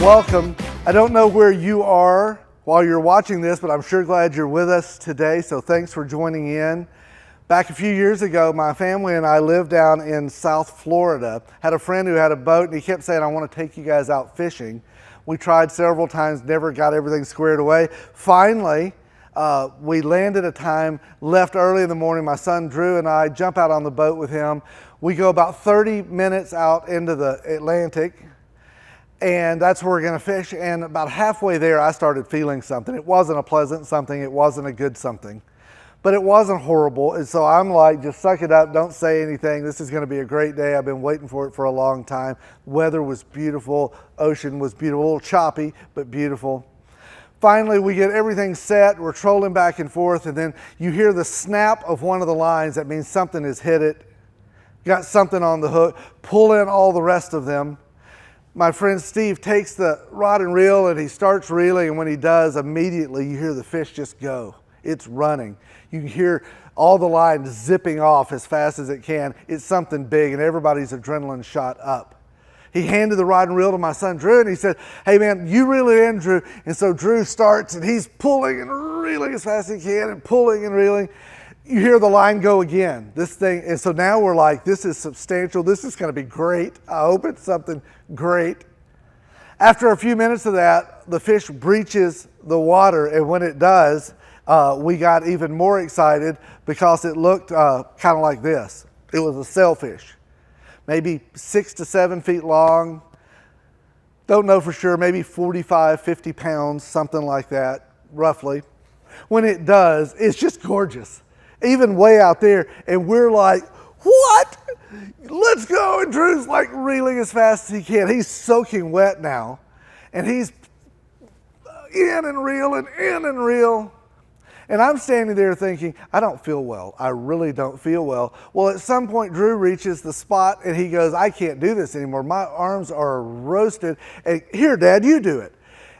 welcome. I don't know where you are while you're watching this, but I'm sure glad you're with us today, so thanks for joining in. Back a few years ago, my family and I lived down in South Florida. Had a friend who had a boat, and he kept saying, I want to take you guys out fishing. We tried several times, never got everything squared away. Finally, we landed a time, left early in the morning. My son Drew and I jump out on the boat with him. We go about 30 minutes out into the Atlantic, and that's where we're gonna fish. And about halfway there, I started feeling something. It wasn't a pleasant something, it wasn't a good something, but it wasn't horrible. And so I'm like, just suck it up, don't say anything. This is gonna be a great day. I've been waiting for it for a long time. Weather was beautiful, ocean was beautiful, a little choppy, but beautiful. Finally, we get everything set, we're trolling back and forth, and then you hear the snap of one of the lines. That means something has hit it, got something on the hook. Pull in all the rest of them. My friend Steve takes the rod and reel and he starts reeling, and when he does, immediately you hear the fish just go. It's running. You can hear all the line zipping off as fast as it can. It's something big, and everybody's adrenaline shot up. He handed the rod and reel to my son Drew, and he said, hey man, you reel it in, Drew. And so Drew starts, and he's pulling and reeling as fast as he can, and pulling and reeling. You hear the line go again, this thing. And so now we're like, this is substantial. This is gonna be great. I hope it's something great. After a few minutes of that, the fish breaches the water, and when it does, we got even more excited because it looked kind of like this. It was a sailfish, maybe 6 to 7 feet long. Don't know for sure, maybe 45, 50 pounds, something like that, roughly. When it does, it's just gorgeous, even way out there. And we're like, what? Let's go. And Drew's like reeling as fast as he can. He's soaking wet now, and he's in and reel. And I'm standing there thinking, I don't feel well. I really don't feel well. Well, at some point, Drew reaches the spot and he goes, I can't do this anymore. My arms are roasted. And here, Dad, you do it.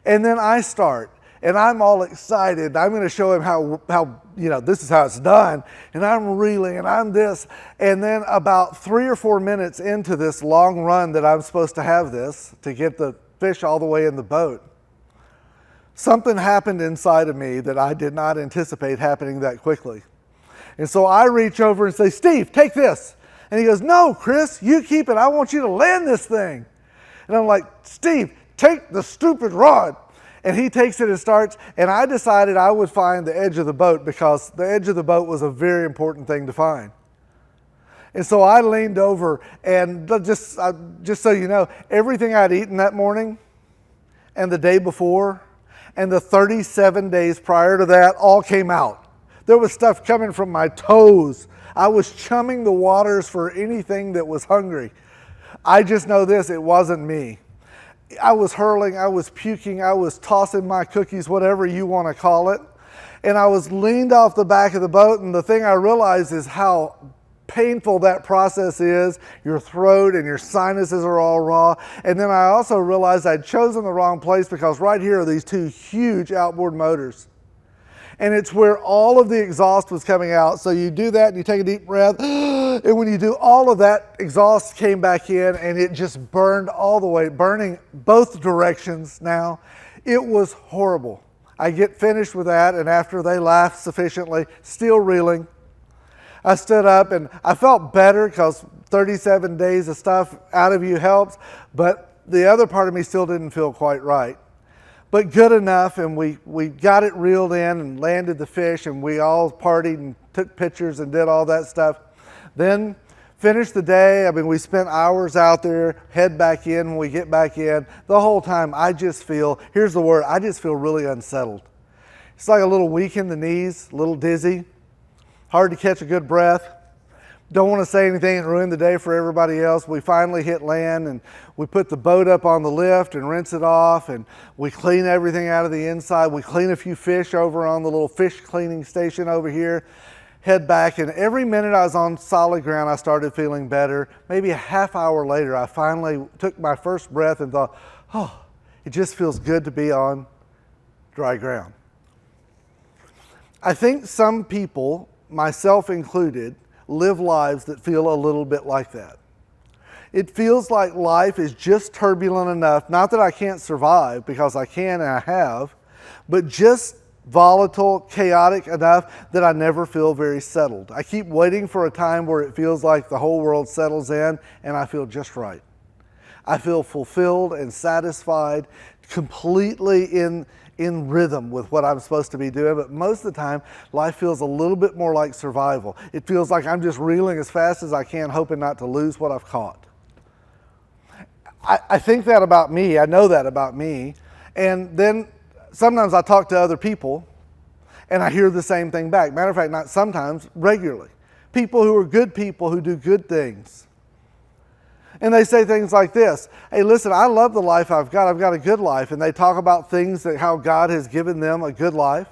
And then I start, and I'm all excited. I'm going to show him how this is how it's done. And I'm reeling, and I'm this. And then about 3 or 4 minutes into this long run that I'm supposed to have this to get the fish all the way in the boat, something happened inside of me that I did not anticipate happening that quickly. And so I reach over and say, Steve, take this. And he goes, no, Chris, you keep it. I want you to land this thing. And I'm like, Steve, take the stupid rod. And he takes it and starts, and I decided I would find the edge of the boat because the edge of the boat was a very important thing to find. And so I leaned over, and just so you know, everything I'd eaten that morning and the day before and the 37 days prior to that all came out. There was stuff coming from my toes. I was chumming the waters for anything that was hungry. I just know this, it wasn't me. I was hurling, I was puking, I was tossing my cookies, whatever you want to call it. And I was leaned off the back of the boat, and the thing I realized is how painful that process is. Your throat and your sinuses are all raw. And then I also realized I'd chosen the wrong place because right here are these two huge outboard motors. And it's where all of the exhaust was coming out. So you do that and you take a deep breath. And when you do all of that, exhaust came back in and it just burned all the way, burning both directions now. It was horrible. I get finished with that, and after they laughed sufficiently, still reeling, I stood up and I felt better because 37 days of stuff out of you helps, but the other part of me still didn't feel quite right. But good enough, and we got it reeled in and landed the fish, and we all partied and took pictures and did all that stuff. Then finished the day. I mean, we spent hours out there, head back in. When we get back in, the whole time I just feel, here's the word, I just feel really unsettled. It's like a little weak in the knees, a little dizzy, hard to catch a good breath. Don't want to say anything and ruin the day for everybody else. We finally hit land, and we put the boat up on the lift and rinse it off, and we clean everything out of the inside. We clean a few fish over on the little fish cleaning station over here, head back, and every minute I was on solid ground, I started feeling better. Maybe a half hour later, I finally took my first breath and thought, oh, it just feels good to be on dry ground. I think some people, myself included, live lives that feel a little bit like that. It feels like life is just turbulent enough, not that I can't survive, because I can and I have, but just volatile, chaotic enough that I never feel very settled. I keep waiting for a time where it feels like the whole world settles in and I feel just right. I feel fulfilled and satisfied, completely in rhythm with what I'm supposed to be doing, but most of the time, life feels a little bit more like survival. It feels like I'm just reeling as fast as I can, hoping not to lose what I've caught. I think that about me. I know that about me. And then sometimes I talk to other people and I hear the same thing back. Matter of fact, not sometimes, regularly. People who are good people who do good things. And they say things like this: hey, listen, I love the life I've got a good life. And they talk about things that how God has given them a good life,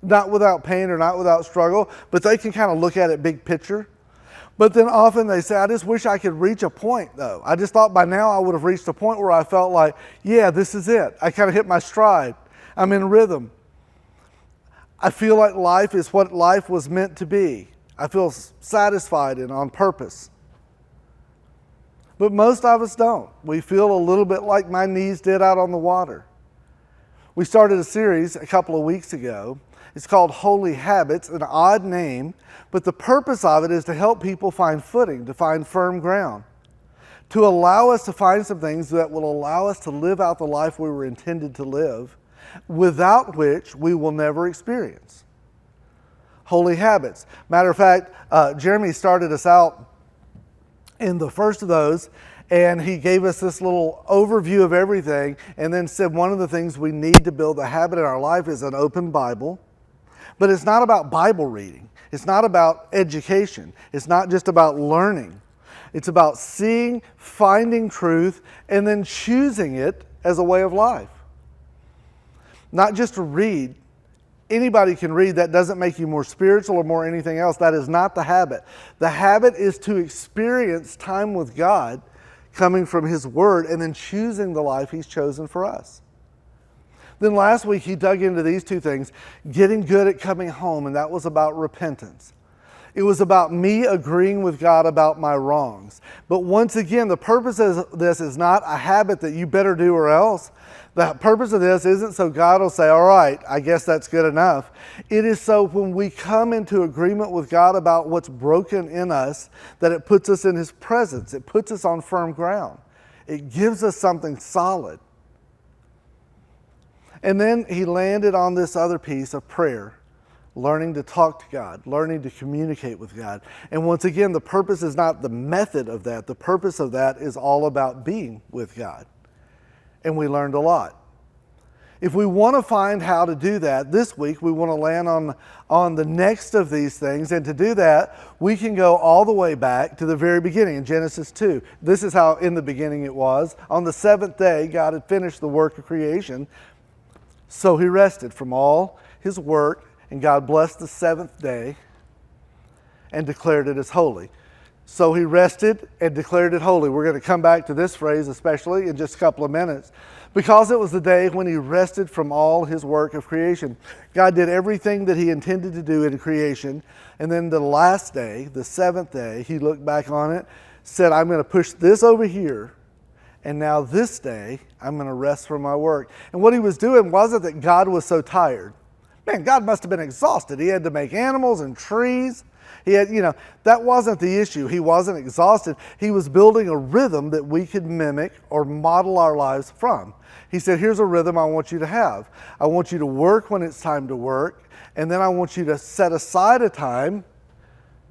not without pain or not without struggle, but they can kind of look at it big picture. But then often they say, I just wish I could reach a point though. I just thought by now I would have reached a point where I felt like, yeah, this is it. I kind of hit my stride. I'm in rhythm. I feel like life is what life was meant to be. I feel satisfied and on purpose. But most of us don't. We feel a little bit like my knees did out on the water. We started a series a couple of weeks ago. It's called Holy Habits, an odd name, but the purpose of it is to help people find footing, to find firm ground, to allow us to find some things that will allow us to live out the life we were intended to live, without which we will never experience. Holy habits. Matter of fact, Jeremy started us out in the first of those, and he gave us this little overview of everything, and then said one of the things we need to build a habit in our life is an open Bible. But it's not about Bible reading. It's not about education. It's not just about learning. It's about seeing, finding truth, and then choosing it as a way of life. Not just to read. Anybody can read. That doesn't make you more spiritual or more anything else. That is not the habit. The habit is to experience time with God coming from His Word and then choosing the life He's chosen for us. Then last week he dug into these two things, getting good at coming home, and that was about repentance. It was about me agreeing with God about my wrongs. But once again, the purpose of this is not a habit that you better do or else. The purpose of this isn't so God will say, all right, I guess that's good enough. It is so when we come into agreement with God about what's broken in us, that it puts us in His presence. It puts us on firm ground. It gives us something solid. And then he landed on this other piece of prayer, learning to talk to God, learning to communicate with God. And once again, the purpose is not the method of that. The purpose of that is all about being with God. And we learned a lot. If we want to find how to do that, this week we want to land on the next of these things. And to do that, we can go all the way back to the very beginning in Genesis 2. This is how in the beginning it was. On the seventh day, God had finished the work of creation. So He rested from all His work, and God blessed the seventh day and declared it as holy. So He rested and declared it holy. We're going to come back to this phrase especially in just a couple of minutes, because it was the day when He rested from all His work of creation. God did everything that He intended to do in creation, and then the last day, the seventh day, He looked back on it, said, I'm going to push this over here, and now this day, I'm going to rest from my work. And what He was doing wasn't that God was so tired. Man, God must have been exhausted. He had to make animals and trees. He had, that wasn't the issue. He wasn't exhausted. He was building a rhythm that we could mimic or model our lives from. He said, here's a rhythm I want you to have. I want you to work when it's time to work, and then I want you to set aside a time.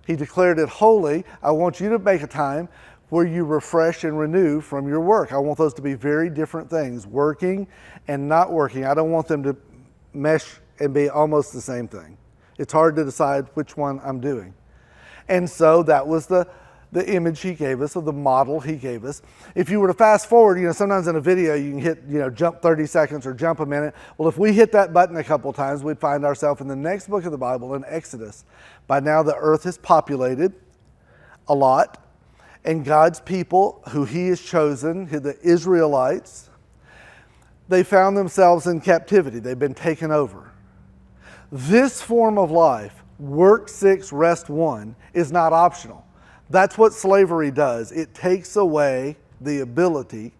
He declared it holy. I want you to make a time where you refresh and renew from your work. I want those to be very different things, working and not working. I don't want them to mesh and be almost the same thing. It's hard to decide which one I'm doing. And so that was the image He gave us, or the model He gave us. If you were to fast forward, sometimes in a video you can hit, jump 30 seconds or jump a minute. Well, if we hit that button a couple of times, we'd find ourselves in the next book of the Bible, in Exodus. By now the earth is populated a lot. And God's people, who He has chosen, the Israelites, they found themselves in captivity. They've been taken over. This form of life, work 6, rest 1, is not optional. That's what slavery does. It takes away the ability,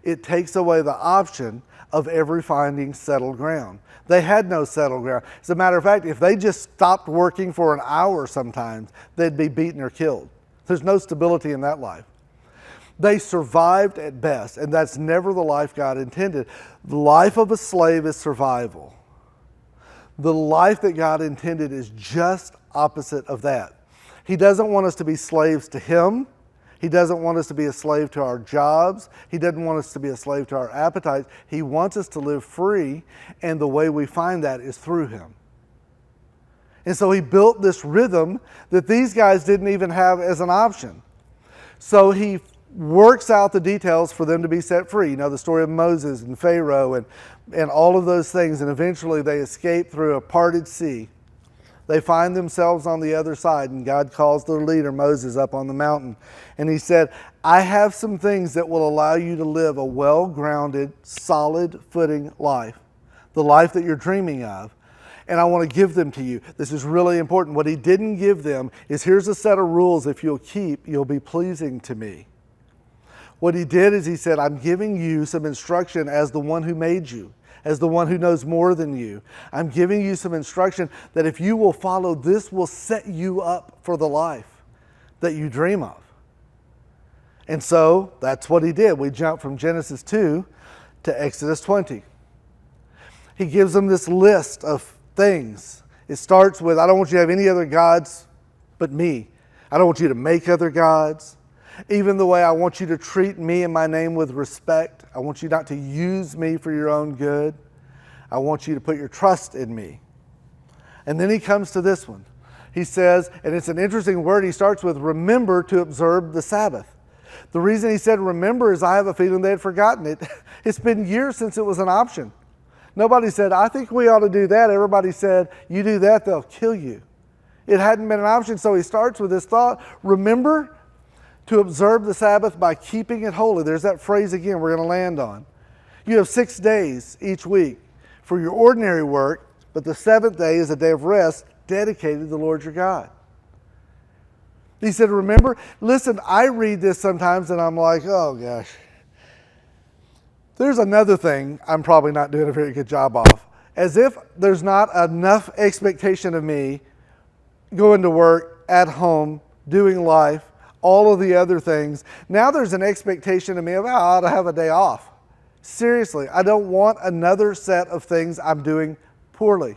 it takes away the option of ever finding settled ground. They had no settled ground. As a matter of fact, if they just stopped working for an hour sometimes, they'd be beaten or killed. There's no stability in that life. They survived at best, and that's never the life God intended. The life of a slave is survival. The life that God intended is just opposite of that. He doesn't want us to be slaves to Him. He doesn't want us to be a slave to our jobs. He doesn't want us to be a slave to our appetites. He wants us to live free, and the way we find that is through Him. And so He built this rhythm that these guys didn't even have as an option. So He works out the details for them to be set free. You know, the story of Moses and Pharaoh and all of those things, and eventually they escape through a parted sea. They find themselves on the other side, and God calls their leader, Moses, up on the mountain. And He said, I have some things that will allow you to live a well-grounded, solid footing life, the life that you're dreaming of. And I want to give them to you. This is really important. What He didn't give them is, here's a set of rules. If you'll keep, you'll be pleasing to me. What He did is He said, I'm giving you some instruction as the one who made you, as the one who knows more than you. I'm giving you some instruction that if you will follow, this will set you up for the life that you dream of. And so that's what He did. We jump from Genesis 2 to Exodus 20. He gives them this list of things. It starts with, I don't want you to have any other gods but me. I don't want you to make other gods. Even the way I want you to treat me and my name with respect. I want you not to use me for your own good. I want you to put your trust in me. And then He comes to this one. He says, and it's an interesting word, He starts with, remember to observe the Sabbath. The reason He said remember is I have a feeling they had forgotten it. It's been years since it was an option. Nobody said, I think we ought to do that. Everybody said, you do that, they'll kill you. It hadn't been an option, so He starts with this thought, remember to observe the Sabbath by keeping it holy. There's that phrase again we're going to land on. You have 6 days each week for your ordinary work, but the 7th day is a day of rest dedicated to the Lord your God. He said, remember, listen, I read this sometimes and I'm like, oh gosh. There's another thing I'm probably not doing a very good job of. As if there's not enough expectation of me going to work, at home, doing life, all of the other things. Now there's an expectation of me of, I ought to have a day off. Seriously, I don't want another set of things I'm doing poorly.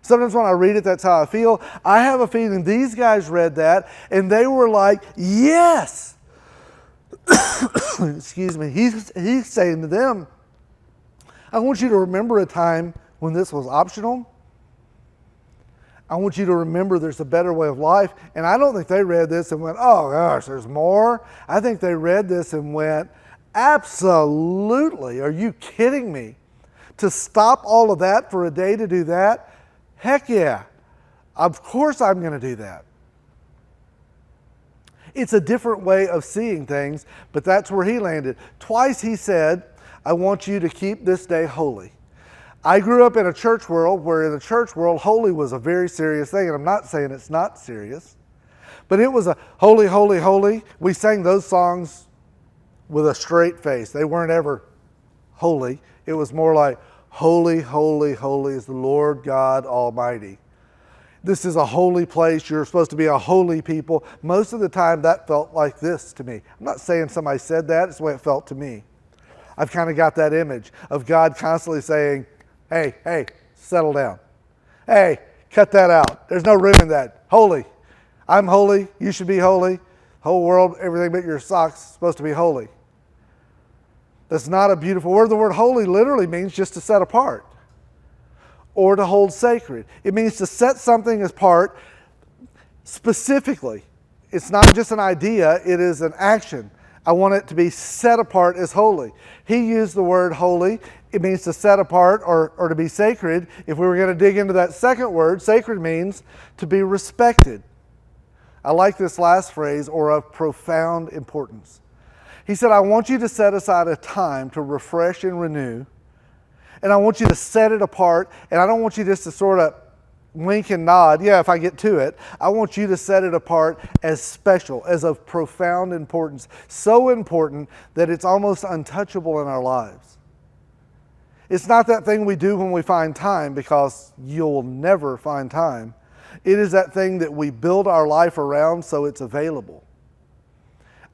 Sometimes when I read it, that's how I feel. I have a feeling these guys read that and they were like, yes. Excuse me. He's saying to them, I want you to remember a time when this was optional. I want you to remember there's a better way of life. And I don't think they read this and went, oh gosh, there's more. I think they read this and went, absolutely. Are you kidding me? To stop all of that for a day to do that? Heck yeah. Of course I'm going to do that. It's a different way of seeing things, but that's where He landed. Twice He said, I want you to keep this day holy. I grew up in a church world where in the church world, holy was a very serious thing. And I'm not saying it's not serious, but it was a holy, holy, holy. We sang those songs with a straight face. They weren't ever holy. It was more like, holy, holy, holy is the Lord God Almighty. This is a holy place. You're supposed to be a holy people. Most of the time that felt like this to me. I'm not saying somebody said that. It's the way it felt to me. I've kind of got that image of God constantly saying, hey, settle down. Hey, cut that out. There's no room in that. Holy. I'm holy. You should be holy. Whole world, everything but your socks is supposed to be holy. That's not a beautiful word. The word holy literally means just to set apart or to hold sacred. It means to set something apart specifically. It's not just an idea, it is an action. I want it to be set apart as holy. He used the word holy. It means to set apart or to be sacred. If we were going to dig into that second word, sacred means to be respected. I like this last phrase, or of profound importance. He said, I want you to set aside a time to refresh and renew. And I want you to set it apart. And I don't want you just to sort of wink and nod, yeah, if I get to it. I want you to set it apart as special, as of profound importance, so important that it's almost untouchable in our lives. It's not that thing we do when we find time, because you'll never find time. It is that thing that we build our life around so it's available.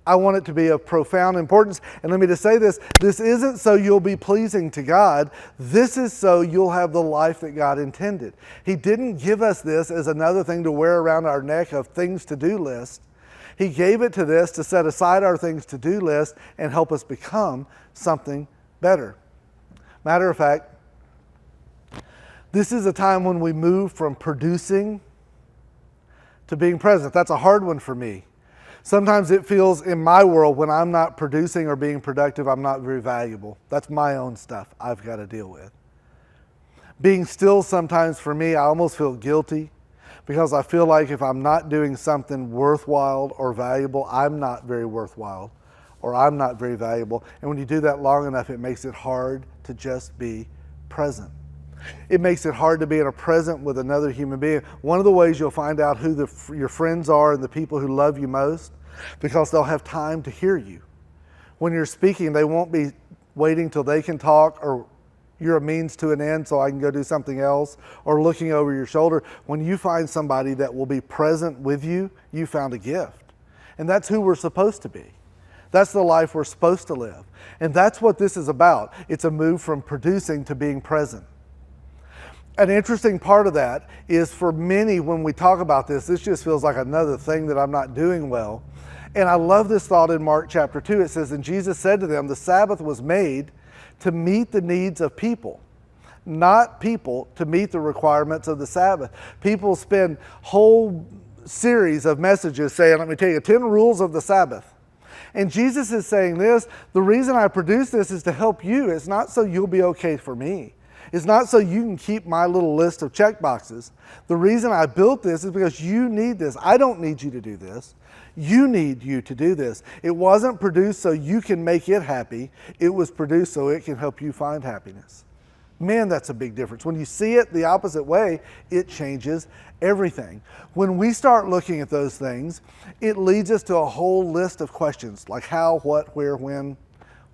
I want it to be of profound importance. And let me just say this isn't so you'll be pleasing to God. This is so you'll have the life that God intended. He didn't give us this as another thing to wear around our neck of things to do list. He gave it to this to set aside our things to do list and help us become something better. Matter of fact, this is a time when we move from producing to being present. That's a hard one for me. Sometimes it feels in my world when I'm not producing or being productive, I'm not very valuable. That's my own stuff I've got to deal with. Being still sometimes for me, I almost feel guilty because I feel like if I'm not doing something worthwhile or valuable, I'm not very worthwhile or I'm not very valuable. And when you do that long enough, it makes it hard to just be present. It makes it hard to be in a present with another human being. One of the ways you'll find out who your friends are and the people who love you most, because they'll have time to hear you. When you're speaking, they won't be waiting till they can talk, or you're a means to an end so I can go do something else, or looking over your shoulder. When you find somebody that will be present with you, you found a gift. And that's who we're supposed to be. That's the life we're supposed to live. And that's what this is about. It's a move from producing to being present. An interesting part of that is for many, when we talk about this just feels like another thing that I'm not doing well. And I love this thought in Mark chapter 2. It says, and Jesus said to them, the Sabbath was made to meet the needs of people, not people to meet the requirements of the Sabbath. People spend whole series of messages saying, let me tell you, 10 rules of the Sabbath. And Jesus is saying this, the reason I produce this is to help you. It's not so you'll be okay for me. It's not so you can keep my little list of check boxes. The reason I built this is because you need this. I don't need you to do this. You need you to do this. It wasn't produced so you can make it happy. It was produced so it can help you find happiness. Man, that's a big difference. When you see it the opposite way, it changes everything. When we start looking at those things, it leads us to a whole list of questions like how, what, where, when.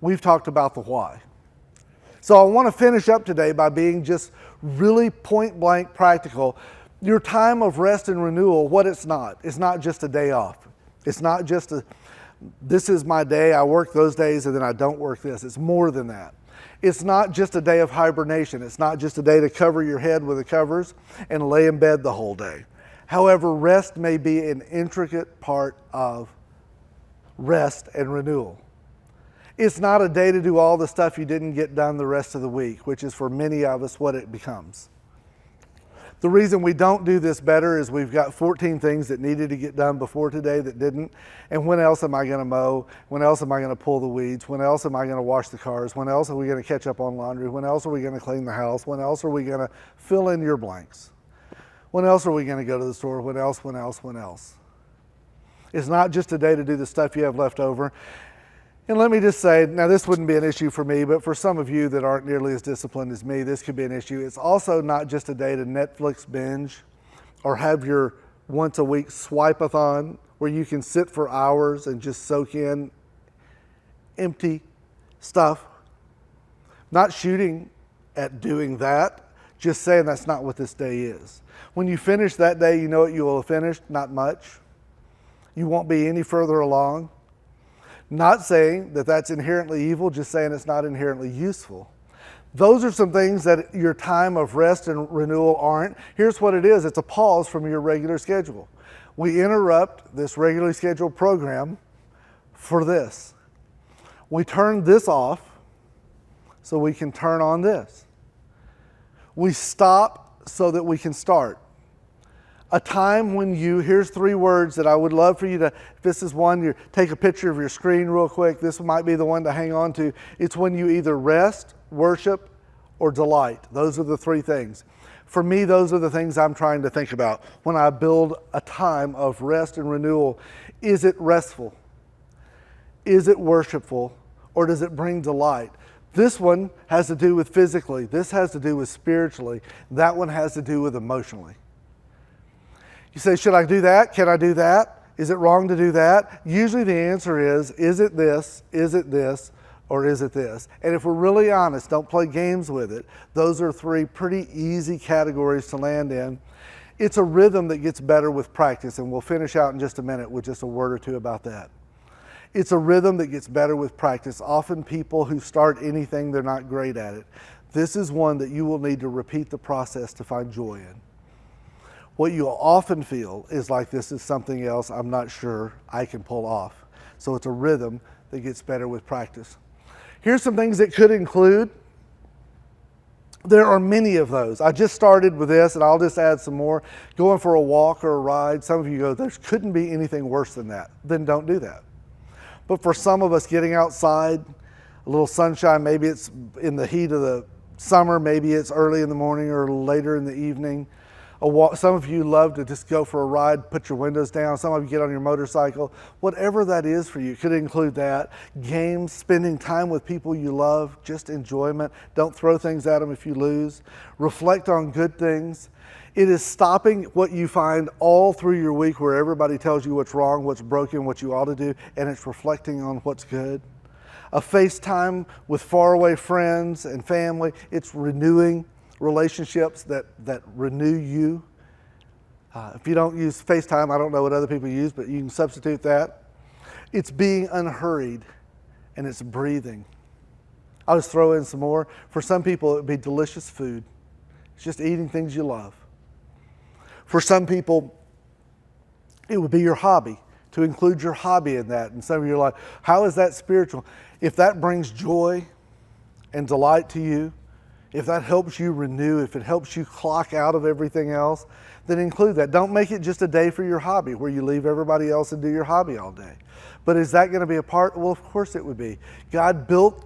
We've talked about the why. So I want to finish up today by being just really point blank practical. Your time of rest and renewal, what it's not just a day off. It's not just this is my day, I work those days and then I don't work this. It's more than that. It's not just a day of hibernation. It's not just a day to cover your head with the covers and lay in bed the whole day. However, rest may be an intricate part of rest and renewal. It's not a day to do all the stuff you didn't get done the rest of the week, which is for many of us what it becomes. The reason we don't do this better is we've got 14 things that needed to get done before today that didn't. And when else am I going to mow? When else am I going to pull the weeds? When else am I going to wash the cars? When else are we going to catch up on laundry? When else are we going to clean the house? When else are we going to fill in your blanks? When else are we going to go to the store? When else, when else, when else? It's not just a day to do the stuff you have left over. And let me just say, now this wouldn't be an issue for me, but for some of you that aren't nearly as disciplined as me, this could be an issue. It's also not just a day to Netflix binge or have your once a week swipe-a-thon where you can sit for hours and just soak in empty stuff. Not shooting at doing that, just saying that's not what this day is. When you finish that day, you know what you will have finished? Not much. You won't be any further along. Not saying that that's inherently evil, just saying it's not inherently useful. Those are some things that your time of rest and renewal aren't. Here's what it is. It's a pause from your regular schedule. We interrupt this regularly scheduled program for this. We turn this off so we can turn on this. We stop so that we can start. A time when here's 3 words that I would love for you to, if this is one, you take a picture of your screen real quick. This might be the one to hang on to. It's when you either rest, worship, or delight. Those are the 3 things. For me, those are the things I'm trying to think about when I build a time of rest and renewal. Is it restful? Is it worshipful? Or does it bring delight? This one has to do with physically. This has to do with spiritually. That one has to do with emotionally. You say, should I do that? Can I do that? Is it wrong to do that? Usually the answer is it this, or is it this? And if we're really honest, don't play games with it. Those are three pretty easy categories to land in. It's a rhythm that gets better with practice, and we'll finish out in just a minute with just a word or two about that. It's a rhythm that gets better with practice. Often people who start anything, they're not great at it. This is one that you will need to repeat the process to find joy in. What you'll often feel is like this is something else I'm not sure I can pull off. So it's a rhythm that gets better with practice. Here's some things it could include. There are many of those. I just started with this, and I'll just add some more. Going for a walk or a ride. Some of you go, there couldn't be anything worse than that. Then don't do that. But for some of us, getting outside, a little sunshine, maybe it's in the heat of the summer, maybe it's early in the morning or later in the evening. A walk. Some of you love to just go for a ride, put your windows down. Some of you get on your motorcycle. Whatever that is for you, could include that. Games, spending time with people you love, just enjoyment. Don't throw things at them if you lose. Reflect on good things. It is stopping what you find all through your week where everybody tells you what's wrong, what's broken, what you ought to do, and it's reflecting on what's good. A FaceTime with faraway friends and family. It's renewing relationships that renew you. If you don't use FaceTime, I don't know what other people use, but you can substitute that. It's being unhurried, and it's breathing. I'll just throw in some more. For some people, it would be delicious food. It's just eating things you love. For some people, it would be your hobby, to include your hobby in that. And some of you are like, how is that spiritual? If that brings joy and delight to you, if that helps you renew, if it helps you clock out of everything else, then include that. Don't make it just a day for your hobby where you leave everybody else and do your hobby all day. But is that going to be a part? Well, of course it would be. God built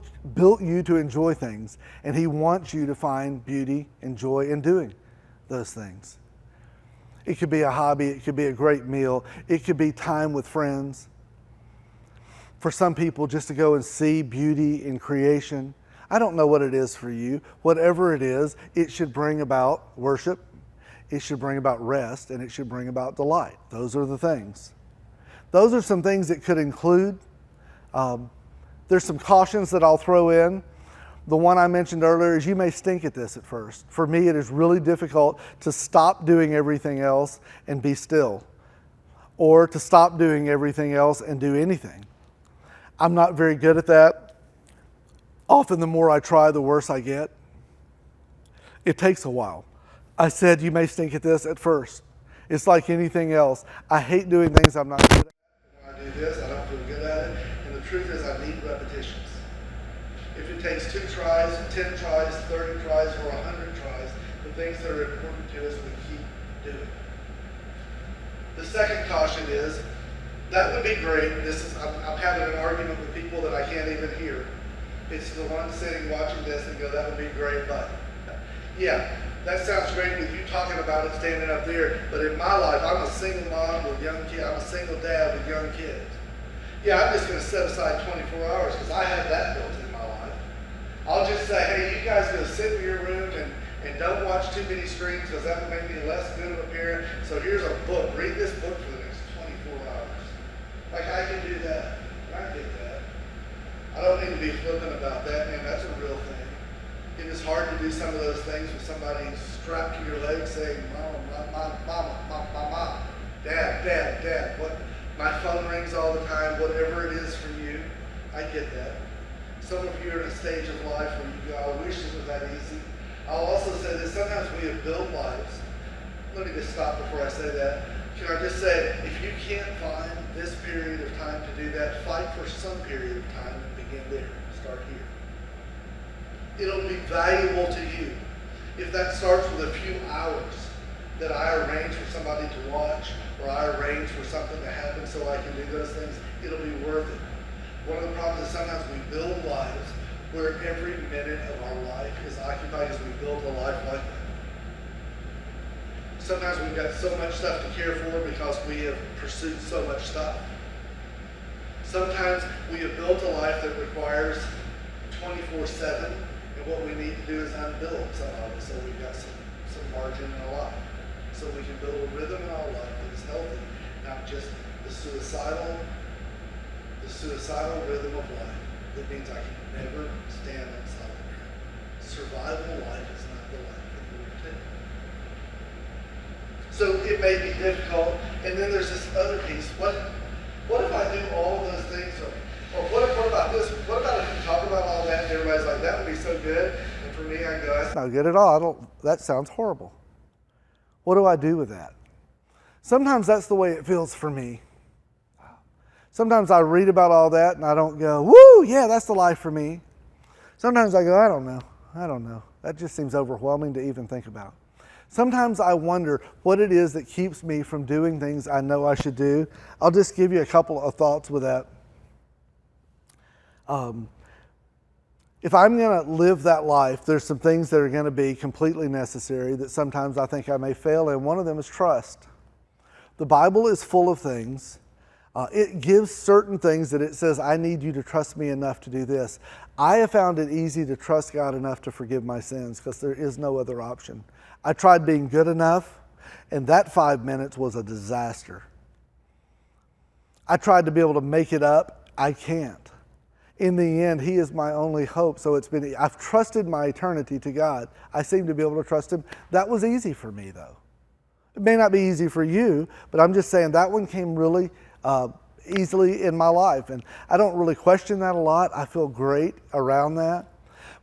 you to enjoy things, and He wants you to find beauty and joy in doing those things. It could be a hobby. It could be a great meal. It could be time with friends. For some people, just to go and see beauty in creation. I don't know what it is for you. Whatever it is, it should bring about worship, it should bring about rest, and it should bring about delight. Those are the things. Those are some things that could include. There's some cautions that I'll throw in. The one I mentioned earlier is you may stink at this at first. For me, it is really difficult to stop doing everything else and be still, or to stop doing everything else and do anything. I'm not very good at that. Often the more I try, the worse I get. It takes a while. I said you may stink at this at first. It's like anything else. I hate doing things I'm not good at. When I do this, I don't feel good at it. And the truth is I need repetitions. If it takes 2 tries, 10 tries, 30 tries, or 100 tries, the things that are important to us, we keep doing. The second caution is, that would be great. I'm having an argument with people that I can't even hear. It's the one sitting watching this and go, that would be great, but yeah, that sounds great with you talking about it standing up there, but in my life, I'm a single mom with young kids. I'm a single dad with young kids. Yeah, I'm just going to set aside 24 hours because I have that built in my life. I'll just say, hey, you guys go sit in your room and don't watch too many screens because that would make me less good of a parent. So here's a book. Read this book for the next 24 hours. Like, I can do that. I get that. I don't need to be flippant about that, man. That's a real thing. It is hard to do some of those things with somebody strapped to your leg saying, Mama, Dad, what? My phone rings all the time, whatever it is for you. I get that. Some of you are in a stage of life where you go, I wish it was that easy. I'll also say that sometimes we have built lives. Let me just stop before I say that. Can I just say, if you can't find this period of time to do that, fight for some period of time and begin there. Start here. It'll be valuable to you. If that starts with a few hours that I arrange for somebody to watch, or I arrange for something to happen so I can do those things, it'll be worth it. One of the problems is sometimes we build lives where every minute of our life is occupied as we build a life like that. Sometimes we've got so much stuff to care for because we have pursued so much stuff. Sometimes we have built a life that requires 24/7, and what we need to do is unbuild some of it so we've got some margin in our life. so we can build a rhythm in our life that is healthy, not just the suicidal rhythm of life that means I can never stand on solid ground. Survival life is not the life that we want to take. So it may be difficult, and then there's this other piece. What if I do all of those things, or what about this? What about if you talk about all that and everybody's like, that would be so good, and for me I go, that's not good at all. That sounds horrible. What do I do with that? Sometimes that's the way it feels for me. Sometimes I read about all that and I don't go, woo, yeah, that's the life for me. Sometimes I go, I don't know. That just seems overwhelming to even think about. Sometimes I wonder what it is that keeps me from doing things I know I should do. I'll just give you a couple of thoughts with that. If I'm going to live that life, there's some things that are going to be completely necessary that sometimes I think I may fail in. One of them is trust. The Bible is full of things. It gives certain things that it says, I need you to trust me enough to do this. I have found it easy to trust God enough to forgive my sins because there is no other option. I tried being good enough, and that 5 minutes was a disaster. I tried to be able to make it up. I can't. In the end, He is my only hope. So I've trusted my eternity to God. I seem to be able to trust Him. That was easy for me, though. It may not be easy for you, but I'm just saying that one came really easily in my life. And I don't really question that a lot. I feel great around that.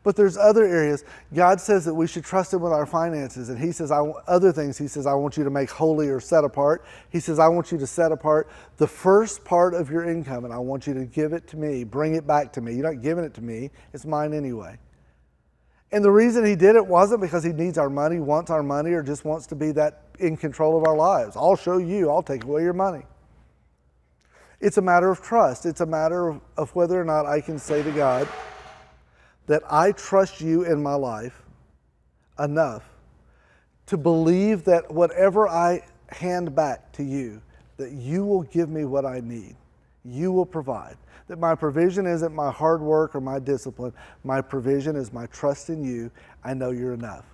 But there's other areas. God says that we should trust Him with our finances. And He says, other things, He says, I want you to make holy or set apart. He says, I want you to set apart the first part of your income, and I want you to give it to me, bring it back to me. You're not giving it to me. It's mine anyway. And the reason He did it wasn't because He needs our money, wants our money, or just wants to be that in control of our lives. I'll show you. I'll take away your money. It's a matter of trust. It's a matter of whether or not I can say to God that I trust you in my life enough to believe that whatever I hand back to you, that you will give me what I need. You will provide. That my provision isn't my hard work or my discipline. My provision is my trust in you. I know you're enough.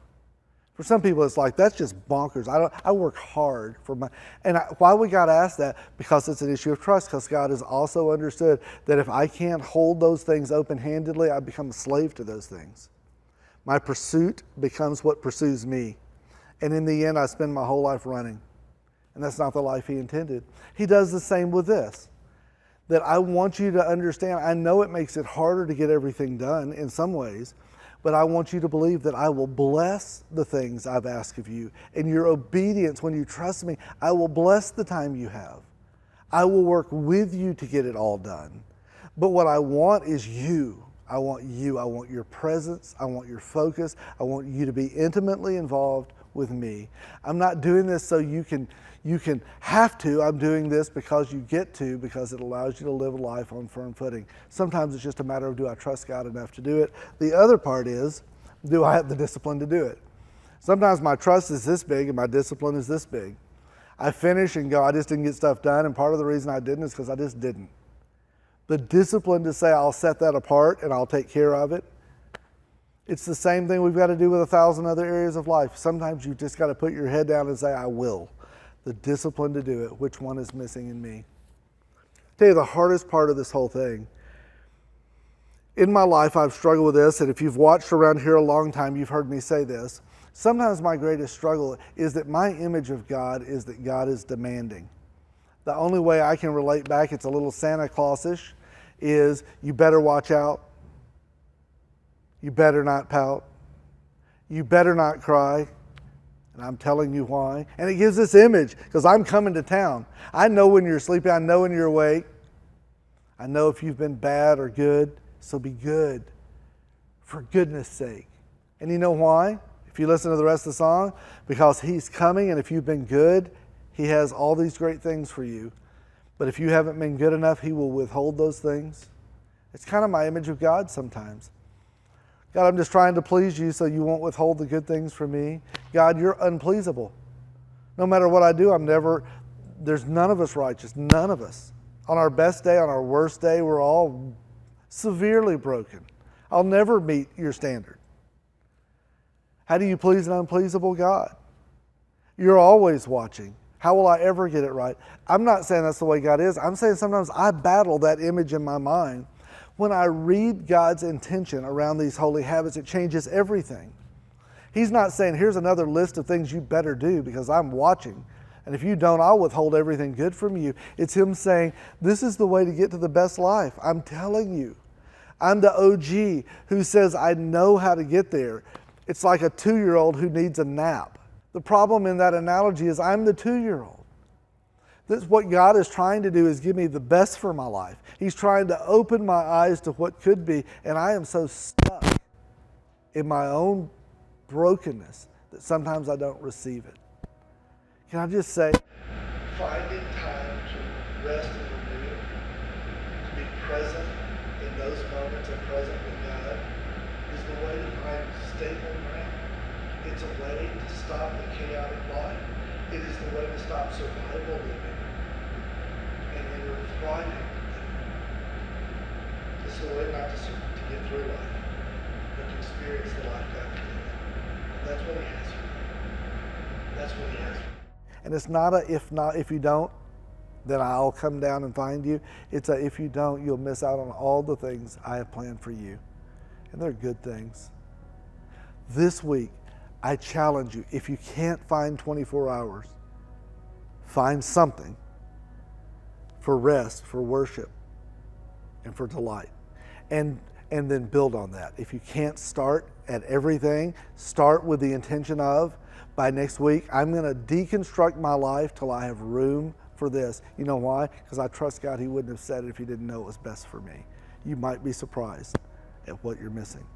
For some people, it's like, that's just bonkers. I work hard for why we got to ask that? Because it's an issue of trust, because God has also understood that if I can't hold those things open-handedly, I become a slave to those things. My pursuit becomes what pursues me. And in the end, I spend my whole life running. And that's not the life He intended. He does the same with this. That I want you to understand, I know it makes it harder to get everything done in some ways, but I want you to believe that I will bless the things I've asked of you. And your obedience, when you trust me, I will bless the time you have. I will work with you to get it all done. But what I want is you. I want you. I want your presence. I want your focus. I want you to be intimately involved with me. I'm not doing this so you can have to. I'm doing this because you get to, because it allows you to live a life on firm footing. Sometimes it's just a matter of, do I trust God enough to do it? The other part is, do I have the discipline to do it? Sometimes my trust is this big and my discipline is this big. I finish and go, I just didn't get stuff done, and part of the reason I didn't is because I just didn't. The discipline to say, I'll set that apart and I'll take care of it. It's the same thing we've got to do with 1,000 other areas of life. Sometimes you've just got to put your head down and say, I will. The discipline to do it. Which one is missing in me? I'll tell you the hardest part of this whole thing. In my life, I've struggled with this, and if you've watched around here a long time, you've heard me say this. Sometimes my greatest struggle is that my image of God is that God is demanding. The only way I can relate back, it's a little Santa Claus-ish, is you better watch out. You better not pout. You better not cry. And I'm telling you why. And it gives this image, because I'm coming to town. I know when you're sleeping. I know when you're awake. I know if you've been bad or good. So be good, for goodness sake. And you know why? If you listen to the rest of the song, because He's coming, and if you've been good, He has all these great things for you. But if you haven't been good enough, He will withhold those things. It's kind of my image of God sometimes. God, I'm just trying to please you so you won't withhold the good things from me. God, you're unpleasable. No matter what I do, there's none of us righteous, none of us. On our best day, on our worst day, we're all severely broken. I'll never meet your standard. How do you please an unpleasable God? You're always watching. How will I ever get it right? I'm not saying that's the way God is. I'm saying sometimes I battle that image in my mind. When I read God's intention around these holy habits, it changes everything. He's not saying, here's another list of things you better do because I'm watching. And if you don't, I'll withhold everything good from you. It's Him saying, this is the way to get to the best life. I'm telling you. I'm the OG who says, I know how to get there. It's like a 2-year-old who needs a nap. The problem in that analogy is I'm the 2-year-old. That's what God is trying to do, is give me the best for my life. He's trying to open my eyes to what could be, and I am so stuck in my own brokenness that sometimes I don't receive it. Can I just say, finding time to rest and renew, to be present in those moments of present with God, is the way to find stable ground. It's a way to stop the chaotic life. It is the way to stop survival living and enter thriving living. It's the way not to get through life, but to experience the life God can give. And that's what He has for you. That's what He has for you. And it's not a if you don't, then I'll come down and find you. It's a if you don't, you'll miss out on all the things I have planned for you. And they're good things. This week, I challenge you, if you can't find 24 hours, find something for rest, for worship, and for delight. And then build on that. If you can't start at everything, start with the intention of, by next week, I'm going to deconstruct my life till I have room for this. You know why? Because I trust God. He wouldn't have said it if He didn't know it was best for me. You might be surprised at what you're missing.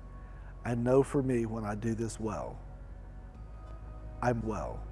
I know for me, when I do this well, I'm well.